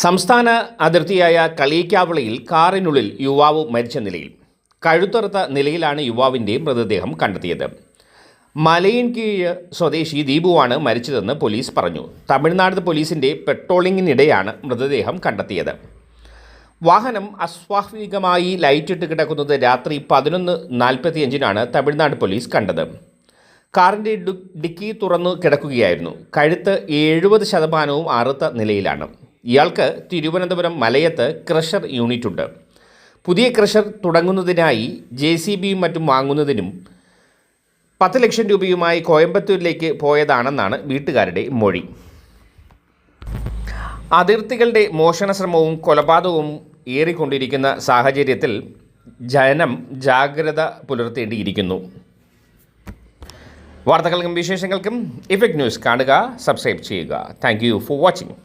സംസ്ഥാന അതിർത്തിയായ കളിയിക്കാവിളയിൽ കാറിനുള്ളിൽ യുവാവ് മരിച്ച നിലയിൽ. കഴുത്തറുത്ത നിലയിലാണ് യുവാവിൻ്റെ മൃതദേഹം കണ്ടെത്തിയത്. മലയിൻകീഴ് സ്വദേശി ദീപുവാണ് മരിച്ചതെന്ന് പോലീസ് പറഞ്ഞു. തമിഴ്നാട് പോലീസിൻ്റെ പെട്രോളിങ്ങിനിടെയാണ് മൃതദേഹം കണ്ടെത്തിയത്. വാഹനം അസ്വാഭാവികമായി ലൈറ്റിട്ട് കിടക്കുന്നത് രാത്രി 11:45 തമിഴ്നാട് പോലീസ് കണ്ടത്. കാറിൻ്റെ ഡിക്കി തുറന്നു കിടക്കുകയായിരുന്നു. കഴുത്ത് 70% അറുത്ത നിലയിലാണ്. ഇയാൾക്ക് തിരുവനന്തപുരം മലയത്ത് ക്രഷർ യൂണിറ്റുണ്ട്. പുതിയ ക്രഷർ തുടങ്ങുന്നതിനായി JCBയും മറ്റും വാങ്ങുന്നതിനും 10 ലക്ഷം രൂപയുമായി കോയമ്പത്തൂരിലേക്ക് പോയതാണെന്നാണ് വീട്ടുകാരുടെ മൊഴി. അതിർത്തികളുടെ മോഷണ ശ്രമവും കൊലപാതകവും ഏറിക്കൊണ്ടിരിക്കുന്ന സാഹചര്യത്തിൽ ജനം ജാഗ്രത പുലർത്തേണ്ടിയിരിക്കുന്നു. വാർത്തകൾക്കും വിശേഷങ്ങൾക്കും ഇഫക്ട് ന്യൂസ് കാണുക, സബ്സ്ക്രൈബ് ചെയ്യുക. Thank you for watching.